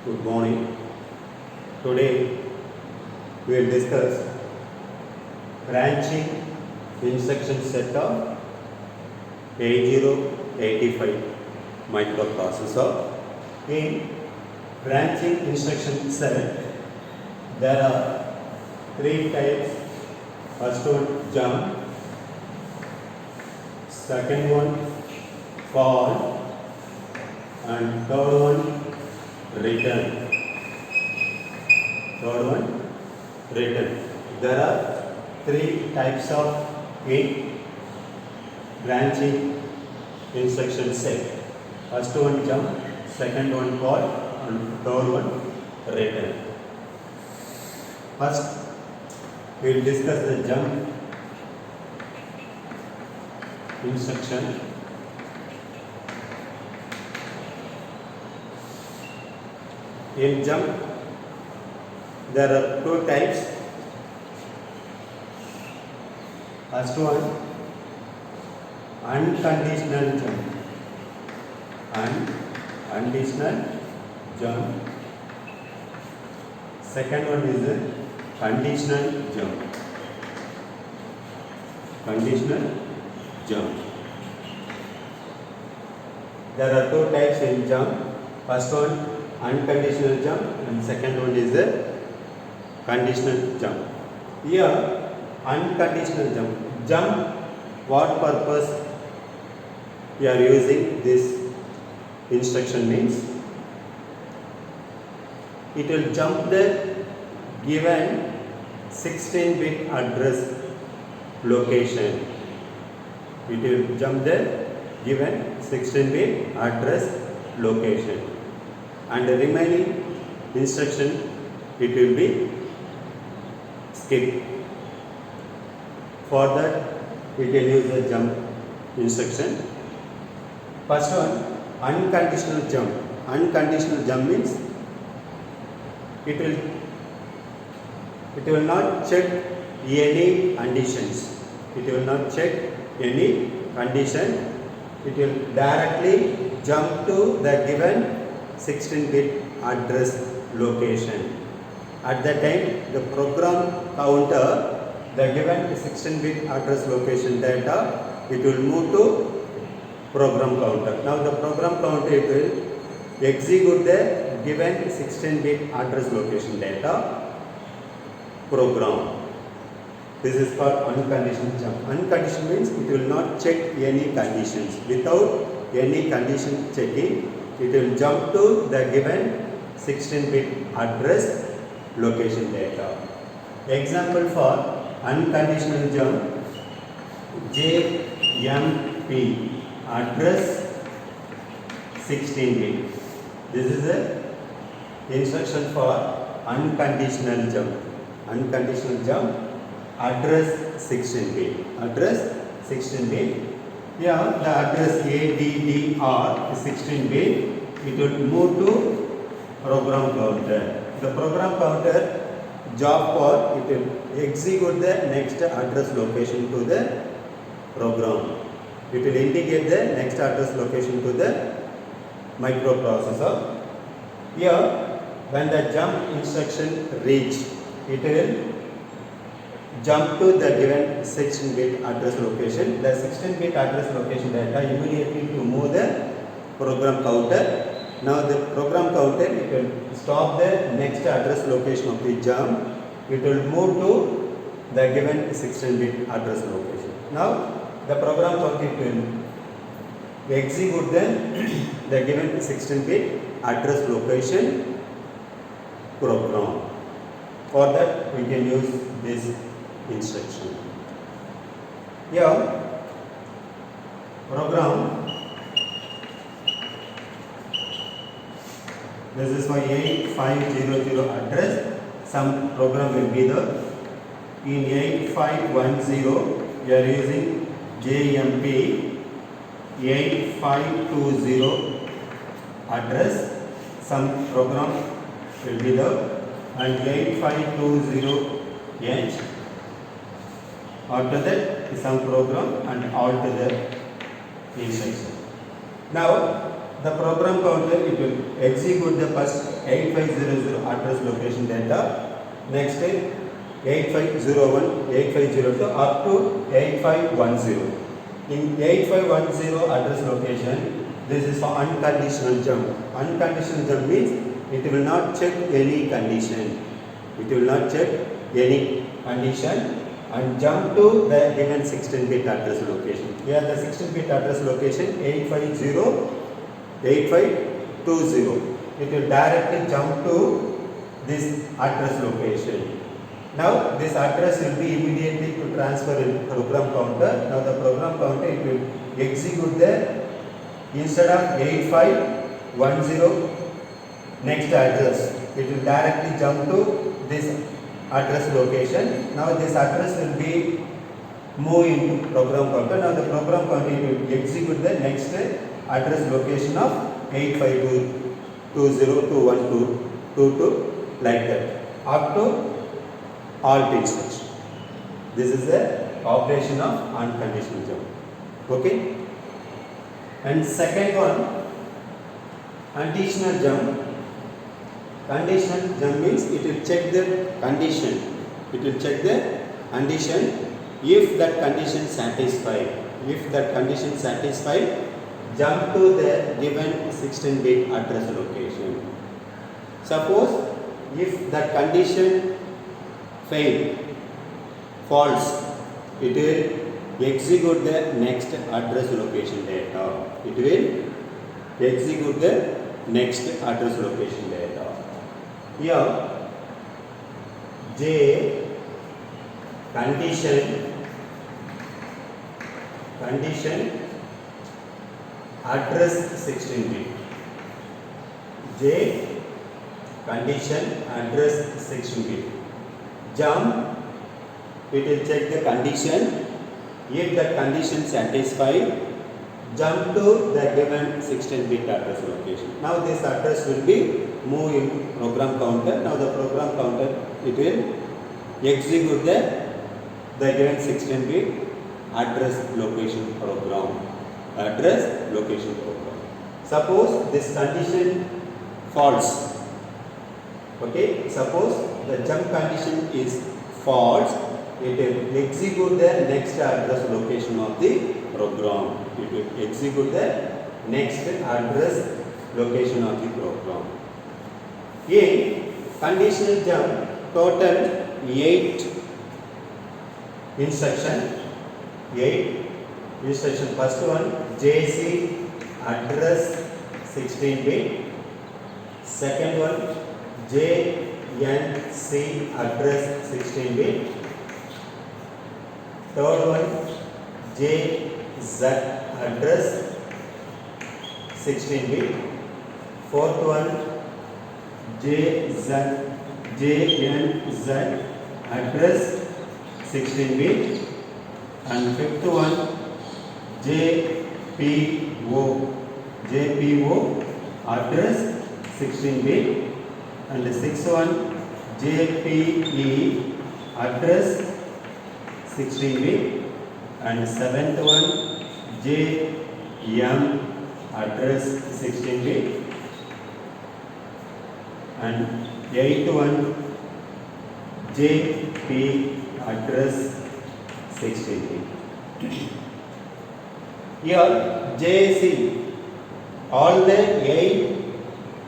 Good morning. Today we will discuss branching instruction set of 8085 microprocessor. In branching instruction set, there are three types. First one jump, second one call, and third one return. Third one return. There are three types of in branching instruction set. First one jump, second one call, and third one return. First, we will discuss the jump instruction. In jump, there are two types. First one, unconditional jump. Unconditional jump. Second one is a conditional jump. Conditional jump. There are two types in jump. First one, unconditional jump, and second one is a conditional jump. Here, unconditional jump. Jump, what purpose we are using this instruction means? It will jump the given 16-bit address location. It will jump the given 16-bit address location. And the remaining instruction, it will be skipped. For that, we can use the jump instruction. First one, unconditional jump. Unconditional jump means it will not check any conditions. It will not check any condition. It will directly jump to the given 16-bit address location. At that time, the program counter, the given 16-bit address location data, it will move to program counter. Now the program counter, it will execute the given 16-bit address location data program. This is called unconditional jump. Unconditional means it will not check any conditions. Without any condition checking, it will jump to the given 16-bit address location data. Example for unconditional jump, JMP address 16-bit. This is a instruction for unconditional jump. Unconditional jump, address 16-bit. Address 16-bit. Here the address ADDR is 16-bit. It will move to program counter. The program counter job for it will execute the next address location to the program. It will indicate the next address location to the microprocessor. Here, when the jump instruction reach, it will jump to the given 16-bit address location. The 16-bit address location data immediately to move the program counter. Now the program counter, it will stop the next address location of the jump. It will move to the given 16-bit address location. Now the program counter will execute the given 16-bit address location program. For that, we can use this instruction. Here, program, this is for 8500 address. Some program will be there. In 8510, we are using JMP 8520 address. Some program will be there. And 8520H. After that, some program and altogether instruction. Now, the program counter, it will execute the first 8500 address location data. Next 8501, 8502 up to 8510. In 8510 address location, this is for unconditional jump. Unconditional jump means it will not check any condition. It will not check any condition and jump to the given 16-bit address location. Here the 16-bit address location 850, 8520. It will directly jump to this address location. Now this address will be immediately to transfer in program counter. Now the program counter, it will execute the, instead of 8510 next address, it will directly jump to this address location. Now this address will be moved into program counter. Now the program counter will execute the next address location of 852, 20, 21, 22 like that up to alt instruction. This is the operation of unconditional jump. Okay. And second one, conditional jump. Conditional jump means it will check the condition. It will check the condition. If that condition satisfied, if that condition satisfied, jump to the given 16-bit address location. Suppose if that condition failed, false, it will execute the next address location data. It will execute the next address location data. Here J condition address 16-bit. J condition address 16-bit. Jump, it will check the condition. If the condition satisfied, jump to the given 16-bit address location. Now this address will be moved in program counter. Now the program counter, it will execute the given 16-bit address location program. Address location program. Suppose this condition false. Okay, suppose the jump condition is false, it will execute the next address location of the program. It will execute the next address location of the program. In conditional jump, total 8 instruction. 8 instruction. First one, JC address 16-bit. Second one, JNC address 16-bit. Third one, JZ address 16-bit. Fourth one, JNZ address 16-bit. And fifth one, JPO address 16-bit. And the sixth one, JPE address 16-bit. And seventh one, JM address 16-bit. And eighth one, JP address 16-bit. Here JC, all the 8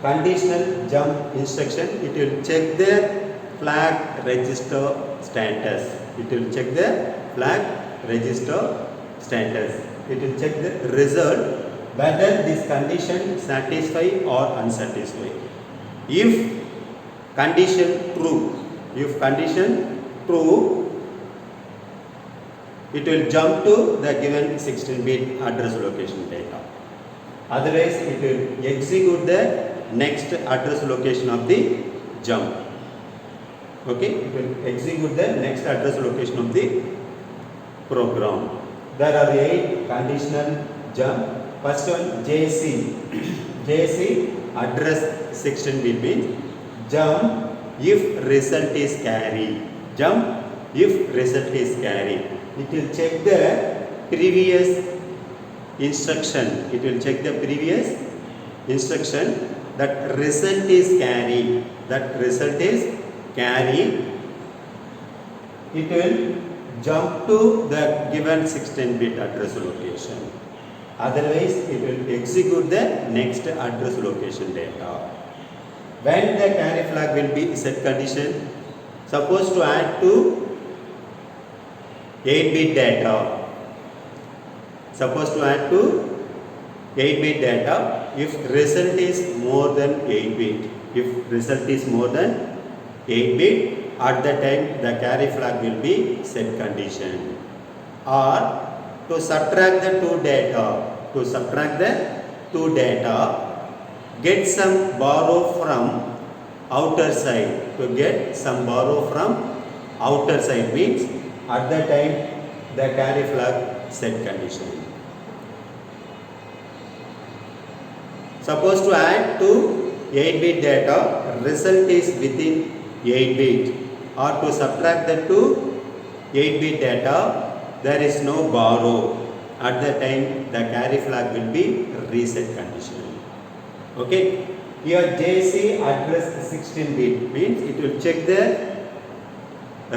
conditional jump instruction, it will check the flag register status. It will check the flag register status. It will check the result whether this condition satisfy or unsatisfied. If condition true, it will jump to the given 16-bit address location data. Otherwise, it will execute the next address location of the jump. Okay, it will execute the next address location of the program. There are 8 conditional jump. First one, JC. JC address 16-bit means jump if result is carry. Jump if result is carry. It will check the previous instruction. It will check the previous instruction, that result is carry. That result is carry. It will jump to the given 16-bit address location. Otherwise, it will execute the next address location data. When the carry flag will be set condition, suppose to add to 8-bit data. Suppose to add to 8-bit data, if result is more than 8-bit. If result is more than 8-bit, at that time the carry flag will be set condition. Or to subtract the two data, get some borrow from outer side. To get some borrow from outer side means at that time the carry flag set condition. Suppose to add to 8-bit data, result is within 8-bit, or to subtract the two 8-bit data, there is no borrow. At that time the carry flag will be reset condition. Okay. Here JC address 16-bit means it will check the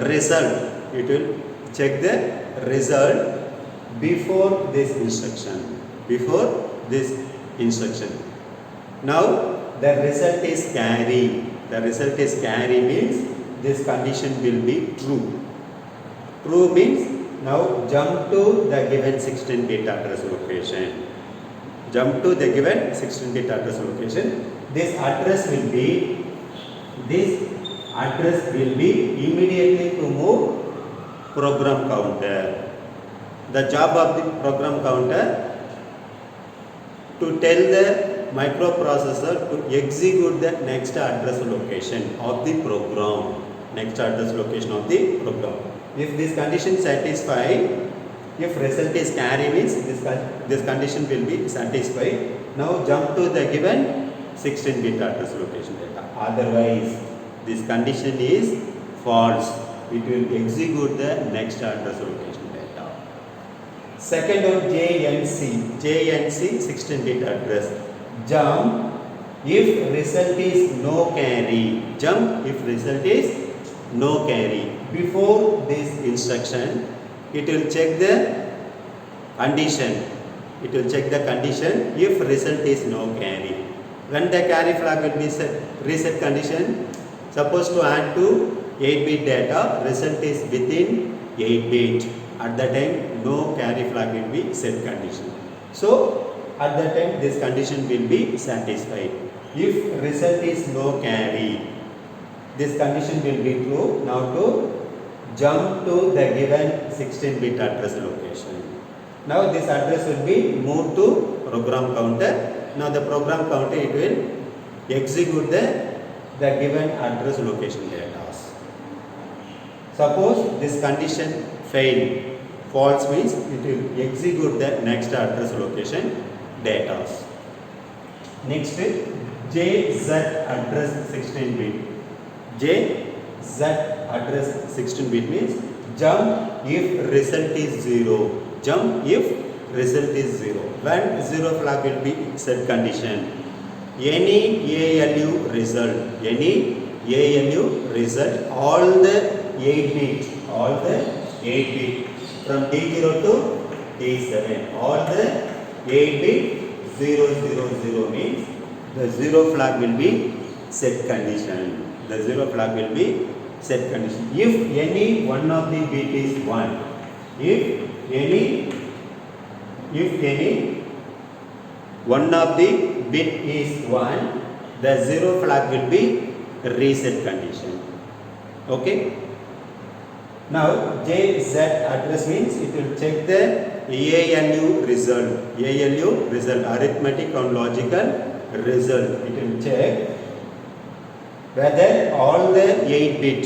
result. It will check the result before this instruction. Before this instruction. Now the result is carry. The result is carry means this condition will be true. True means now jump to the given 16-bit address location. Jump to the given 16-bit address location. This address will be immediately to move program counter. The job of the program counter to tell the microprocessor to execute the next address location of the program. Next address location of the program. If this condition satisfied, if result is carry means this condition will be satisfied. Now jump to the given 16-bit address location data. Otherwise, this condition is false. It will execute the next address location data. Second one, JNC 16-bit address. Jump if result is no carry. Jump if result is no carry. Before this instruction, it will check the condition. It will check the condition if result is no carry. When the carry flag will be set, reset condition, suppose to add to 8-bit data, result is within 8-bit. At that time, no carry flag will be set condition. So, at that time, this condition will be satisfied. If result is no carry, this condition will be true. Now to jump to the given 16-bit address location. Now this address will be moved to program counter. Now the program counter, it will execute the given address location data. Suppose this condition fail, false means it will execute the next address location data. Next is JZ address 16-bit. JZ address 16-bit means jump if result is 0. Jump if result is 0. When 0 flag will be set condition. Any ALU result, all the 8-bit, from D0 to D7, all the 8-bit 000 means the 0 flag will be set condition. The 0 flag will be set condition. If any one of the bit is 1, if any one of the bit is 1, the 0 flag will be reset condition. Okay. Now JZ address means it will check the ALU result, arithmetic and logical result. It will check whether all the 8-bit,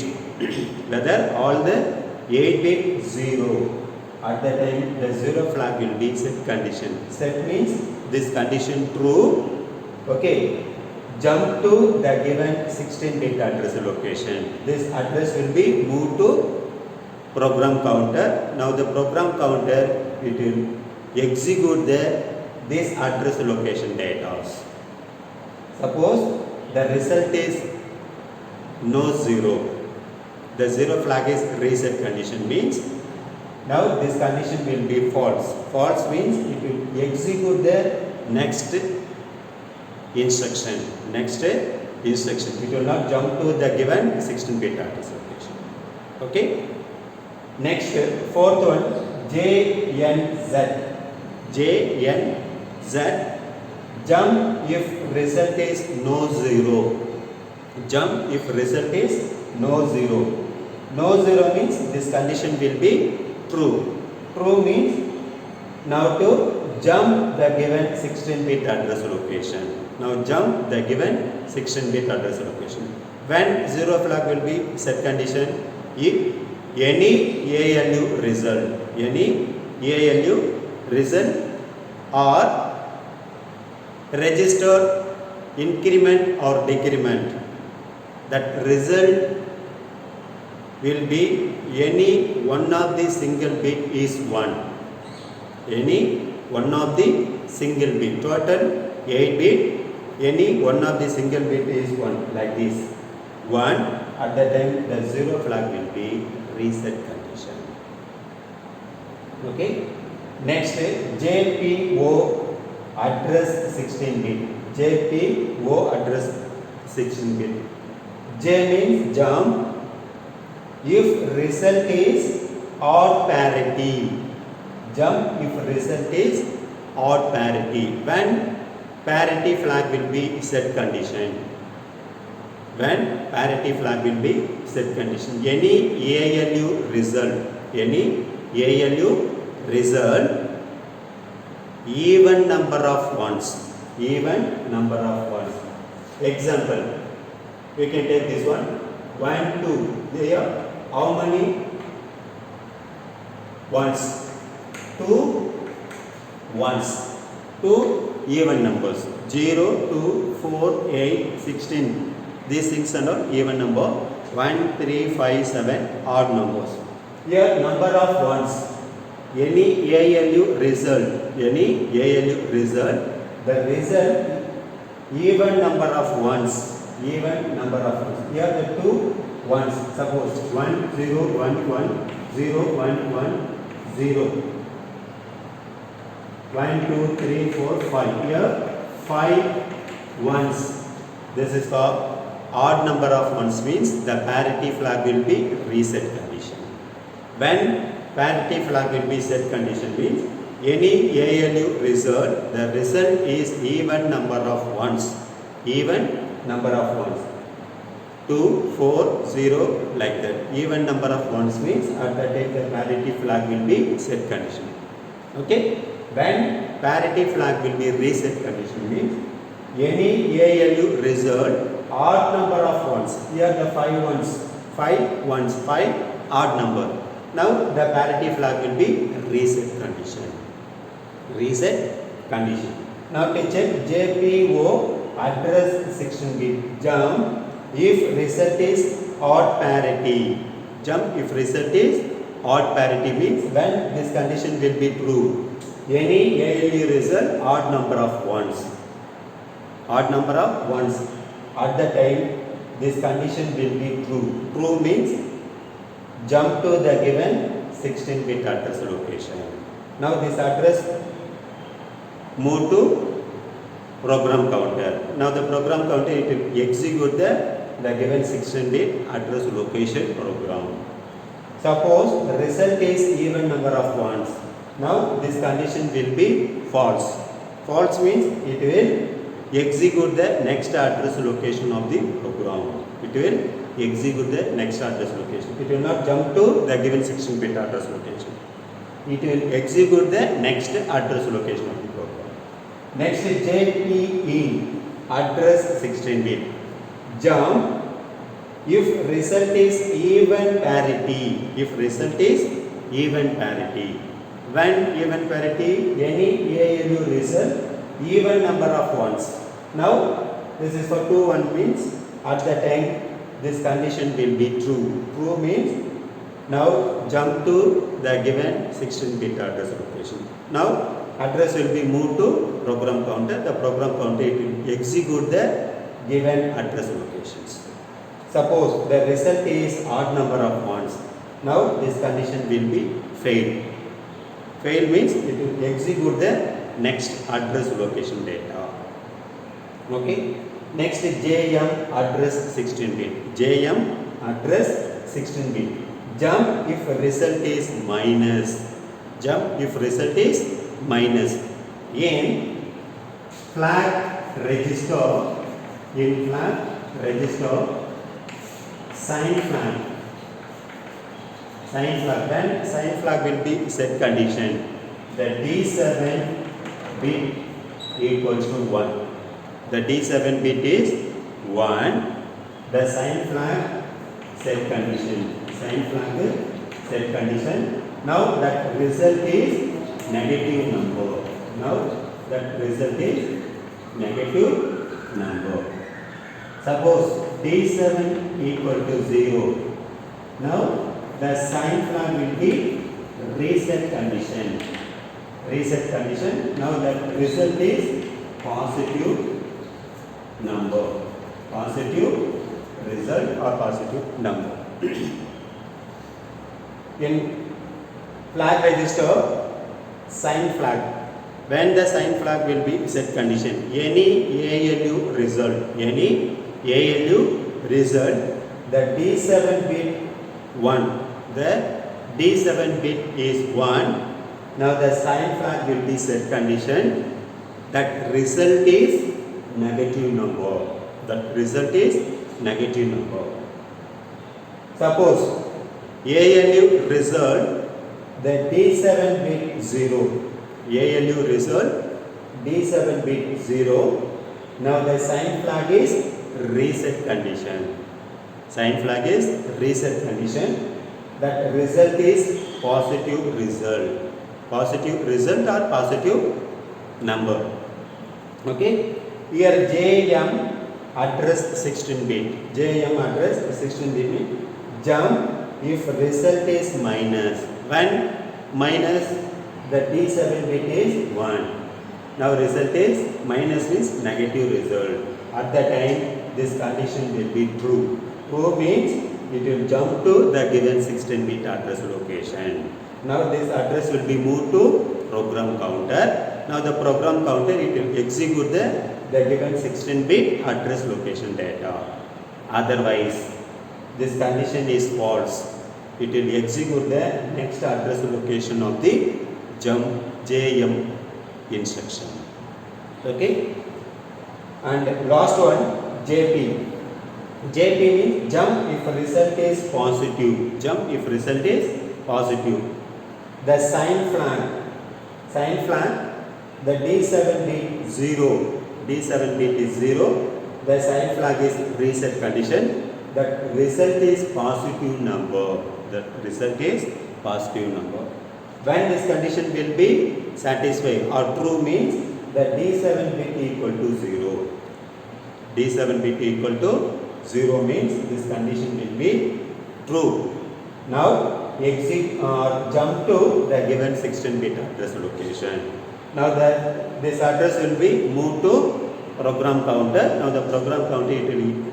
0. At that time, the 0 flag will be set condition. Set means this condition true. Okay. Jump to the given 16-bit address location. This address will be moved to program counter. Now the program counter, it will execute this address location data. Suppose the result is no 0. The 0 flag is reset condition, means now this condition will be false. False means it will execute the next instruction. It will not jump to the given 16-bit address location. Okay. Next, fourth one, JNZ. Jump if result is no 0. Jump if result is no 0. No 0 means this condition will be true. True means now to jump the given 16-bit address location. Now jump the given 16-bit address location. When 0 flag will be set condition, if any ALU result or register increment or decrement, that result will be any one of the single bit is 1. Any one of the single bit, total 8 bit, any one of the single bit is 1, like this. 1, at that time the 0 flag will be reset condition. Okay. Next, JPO address 16 bit. JPO address 16 bit. J means jump if result is odd parity. Jump if result is odd parity. When parity flag will be set condition. When parity flag will be set condition. Any ALU result, even number of ones. Example, we can take this one. 1, 2. There, how many ones? 2 ones. 2 even numbers. 0, 2, 4, 8, 16. These things are not even number. 1, 3, 5, 7 odd numbers. Here number of ones. Any ALU result, the result even number of ones. Here the 2 ones. Suppose 1, 0, 1, 1, 0, 1, 1, 0. 1, 2, 3, 4, 5. Here 5 ones. This is called odd number of ones, means the parity flag will be reset condition. When parity flag will be set condition means any ALU result, the result is even number of ones. 2, 4, 0, like that. Even number of ones means at that time the parity flag will be set condition. Okay. When parity flag will be reset condition means any ALU result odd number of ones. Here the 5 ones. 5 odd number. Now the parity flag will be reset condition. Now to check JPO address 16 bit. Jump if result is odd parity. Means when this condition will be true. Any ALU result odd number of ones. At the time this condition will be true. True means jump to the given 16-bit address location. Now this address move to program counter. Now the program counter, it will execute the given 16-bit address location program. Suppose the result is even number of ones. Now this condition will be false. False means it will execute the next address location of the program. It will not jump to the given 16-bit address location. It will execute the next address location of the program. Next is JPE address 16-bit. Jump if result is even parity. When even parity, any ALU result even number of ones. Now this is for 2 1 means at the time this condition will be true. True means now jump to the given 16-bit address location. Now address will be moved to program counter. The program counter it will execute the given address locations. Suppose the result is odd number of ones. Now this condition will be failed. Fail means it will execute the next address location data. Okay. Next is JM address 16 bit. JM address 16 bit. Jump if result is minus. Jump if result is minus. In flag register, sign flag. Then sign flag will be set condition. The D7 bit equals to 1. The D7 bit is 1. The sign flag set condition. Now that result is negative number. Suppose D7 equal to 0. Now the sign flag will be reset condition. Now that result is positive number. Positive result or positive number. In flag register, sign flag. When the sign flag will be set condition, any ALU result, the D7 bit 1. The D7 bit is 1. Now the sign flag will be set condition. That result is negative number. Suppose ALU result, the D7 bit 0. ALU result, D7 bit 0. Now the sign flag is reset condition. That result is positive result. Positive result or positive number. Okay. Here JM address 16 bit. Jump if result is minus. When minus, the D7 bit is 1. Now result is minus means negative result. At that time this condition will be true. True means it will jump to the given 16 bit address location. Now this address will be moved to program counter. Now the program counter it will execute the given 16 bit address location data. Otherwise this condition is false. It will execute the next address location of the JM instruction. Okay. And last one, JP. JP means jump if result is positive. The sign flag, the D7 bit 0. The sign flag is reset condition. That result is positive number. When this condition will be satisfied or true means the D7 bit equal to 0. Means this condition will be true. Now exit or jump to the given 16 bit address location. Now this address will be moved to program counter. Now the program counter it will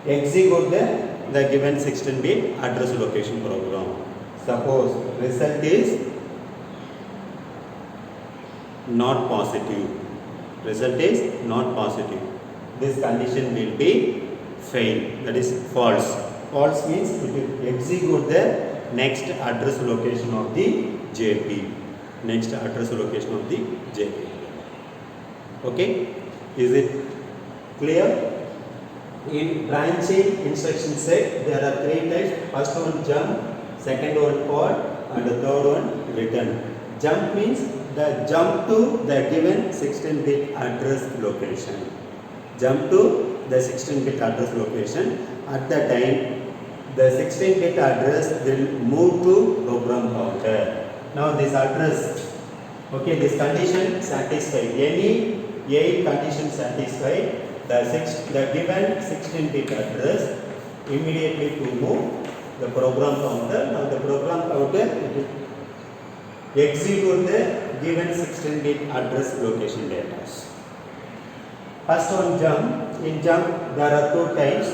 execute the given 16 bit address location program. Suppose result is not positive. This condition will be fail. That is false. False means it will execute the next address location of the JP. Okay. Is it clear? In branching instruction set, there are 3 types. First one jump, second one call, and the third one return. Jump means the jump to the given 16-bit address location. At that time, the 16-bit address will move to program counter. Now this address, okay, this condition satisfied. Any 8 condition satisfied. The given 16-bit address immediately to move the program counter. Now the program counter execute the given 16-bit address location data. First one, jump. In jump there are two types.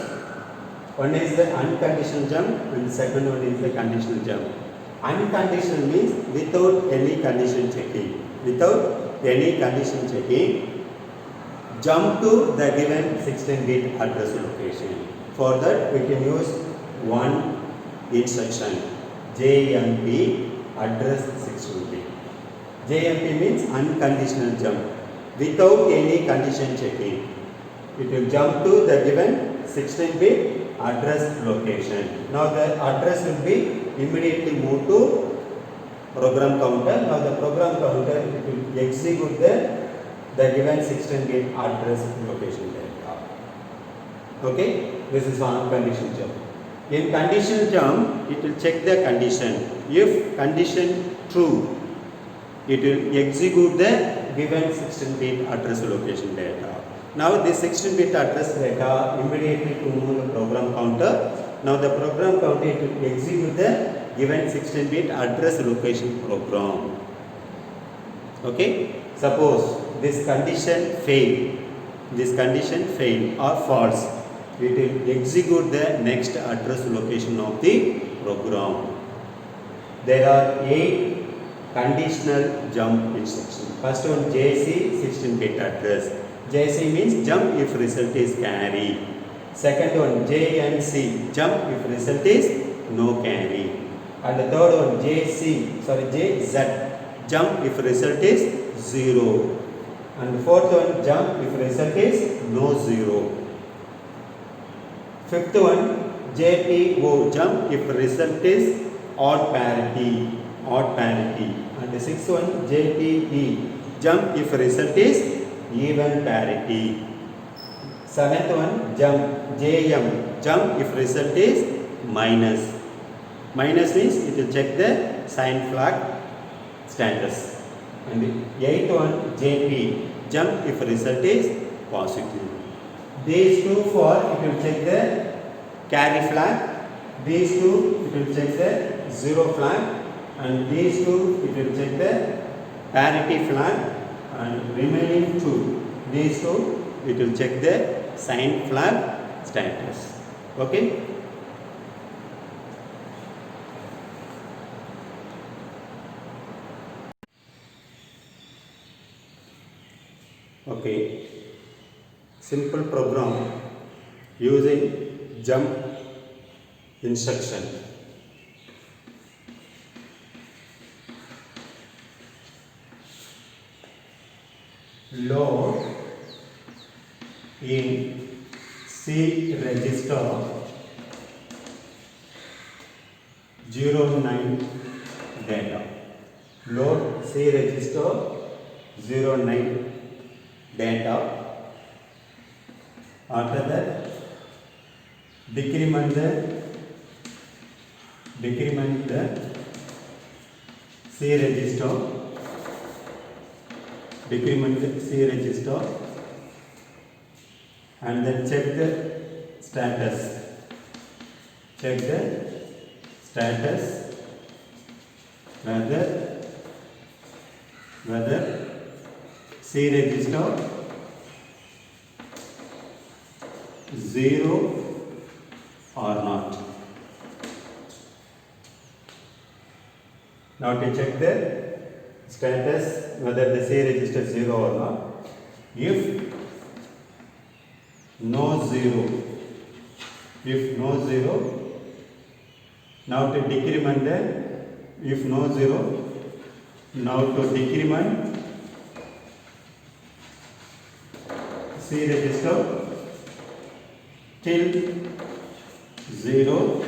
One is the unconditional jump and second one is the conditional jump. Unconditional means without any condition checking. Without any condition checking, jump to the given 16-bit address location. For that we can use one instruction, JMP address 16-bit. JMP means unconditional jump. Without any condition checking, it will jump to the given 16-bit address location. Now the address will be immediately moved to program counter. Now the program counter it will execute the given 16-bit address location data. Okay, this is one conditional jump. In conditional jump, it will check the condition. If condition true, it will execute the given 16-bit address location data. Now this 16-bit address data immediately to move the program counter. Now the program counter it will execute the given 16-bit address location program. Okay. Suppose this condition fail or false, it will execute the next address location of the program. There are 8 conditional jump instructions. First one, JC 16-bit address. JC means jump if result is carry. Second one, JNC, jump if result is no carry. And the third one, JZ, jump if result is 0. And the fourth one, jump if result is no 0. Fifth one, JPO, jump if result is odd parity. And the sixth one, JPE, jump if result is even parity. Seventh one, JM, jump if result is minus. Minus means it will check the sign flag status. And the eighth one, JP, jump if result is positive. These two for it will check the carry flag. These two it will check the 0 flag. And these two it will check the parity flag. And remaining two, these two it will check the sign flag status. Okay. Okay. Simple program using jump instruction. Load in C register 09 data. Load C register 09 data. After that, decrement the C register. Decrement the C register and then check the status. Check the status whether C register 0 or not. Now to check the status whether the C register is 0 or not. If no 0, now to decrement the, if no 0, now to decrement C register till 0.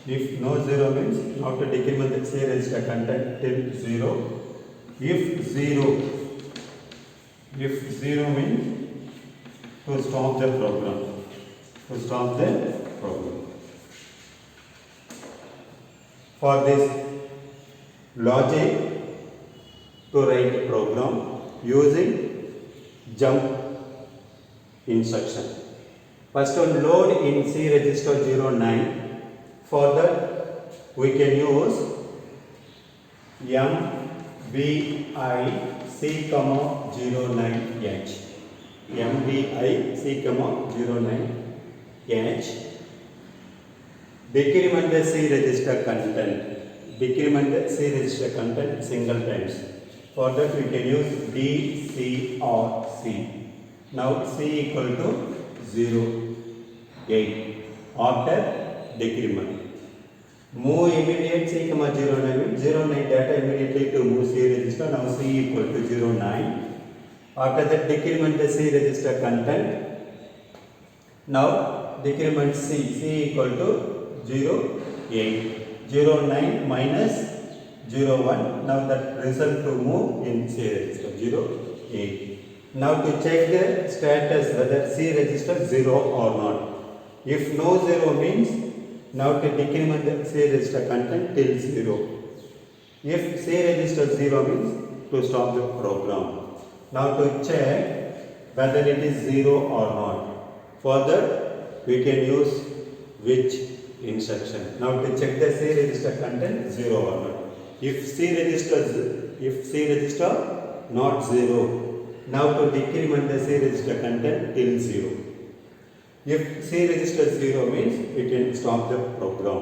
If no 0 means now to decrement the C register content till 0. If 0 means to stop the program. For this logic to write program using jump instruction. First one, load in C register 09. For that we can use MVIC, 09H. MVIC, 09H. Decrement the C register content. Decrement the C register content single times. For that we can use DCRC. Now C equal to 0, 8. After decrement. Move immediate C, 09, 09 data immediately to move C register. Now C equal to 09. After that decrement the C register content. Now decrement C equal to 0, 8. 09 minus 01. Now that result to move in C register 0, 8. Now to check the status whether C register 0 or not. If no 0 means now to decrement the C register content till 0. If C register 0 means to stop the program. Now to check whether it is 0 or not. For that we can use which instruction. Now to check the C register content 0 or not. If C register not 0, now to decrement the C register content till 0. If C register 0 means we can stop the program.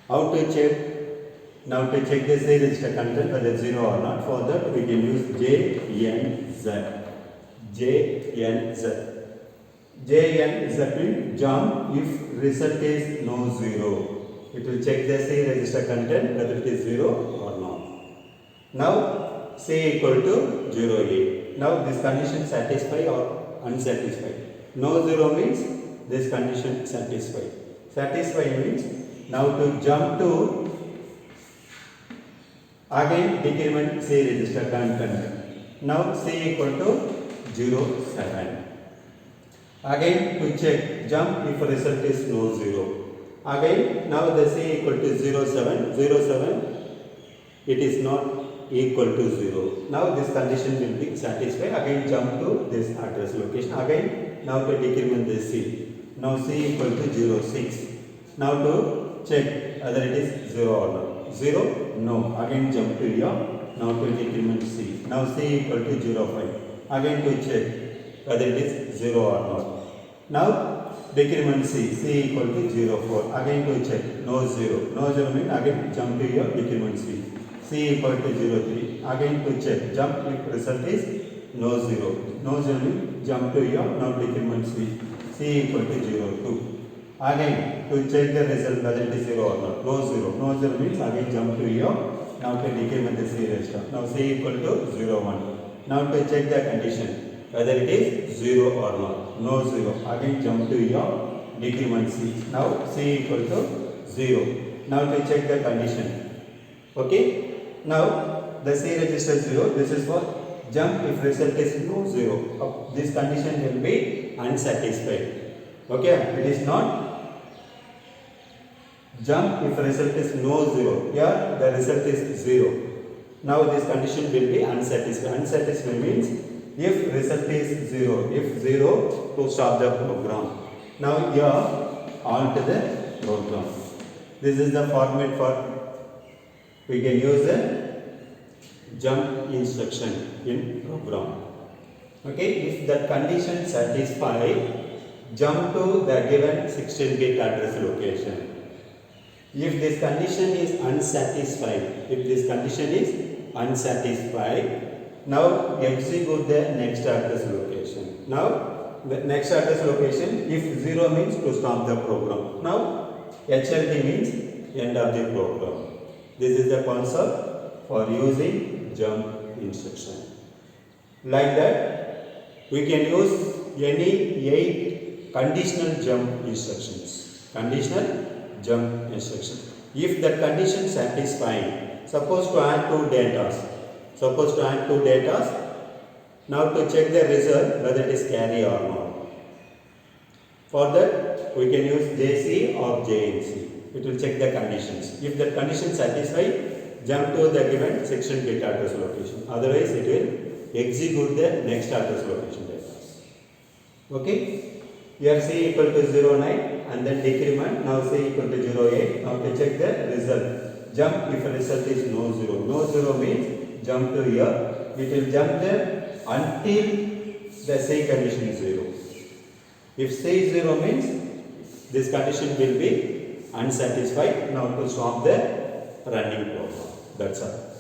How to check? Now to check the C register content whether 0 or not. For that we can use JNZ. JNZ. JNZ means jump if result is no 0. It will check the C register content whether it is 0 or not. Now C equal to 0, 8. Now this condition satisfied or unsatisfied. No 0 means this condition satisfied. Satisfied means now to jump to again decrement C register content. Now C equal to 0, 7. Again to check jump if result is no 0. Again now the C equal to 0, 7. 0, 7 it is not equal to 0. Now this condition will be satisfied. Again jump to this address location. Again now to decrement the C. Now C equal to 0, 6. Now to check whether it is 0 or not. 0? No. Again jump to here. Now to decrement C. Now C equal to 0, 5. Again to check whether it is 0 or not. Now decrement C. C equal to 0, 4. Again to check. No 0. No 0 means again jump to here decrement C. C equal to 0, 3. Again to check. Jump if result is no 0. No 0 means jump to here. Now decrement C. C equal to 0, 2. Again to check the result whether it is 0 or not. No 0. No 0 means again jump to here. Now to decrement the C register. Now C equal to 0, 1. Now to check the condition whether it is 0 or not. No 0. Again jump to here. Decrement C. Now C equal to 0. Now to check the condition. Okay. Now the C register 0. This is for jump if result is no 0. This condition will be unsatisfied. Okay. It is not jump if result is no 0. Here the result is 0. Now this condition will be unsatisfied. Unsatisfied means if result is 0. If 0 to stop the program. Now here alter the program. This is the format for we can use the jump instruction in program. Okay, if the condition satisfied, jump to the given 16-bit address location. If this condition is unsatisfied, now execute the next address location. Now the next address location, if 0 means to stop the program. Now HLD means end of the program. This is the concept for using jump instruction. Like that, we can use any 8 conditional jump instructions. Conditional jump instruction. If the condition satisfying, suppose to add 2 data. Now to check the result whether it is carry or not. For that, we can use JC or JNC. It will check the conditions. If the condition satisfied, jump to the given 16-bit address location. Otherwise, it will execute the next address location data. Okay? Here C equal to 09. and then decrement. Now C equal to 0, 8. Now to check the result. Jump if the result is no 0. No 0 means jump to here. It will jump there until the C condition is 0. If C is 0 means this condition will be unsatisfied. Now to stop the running program. That's all.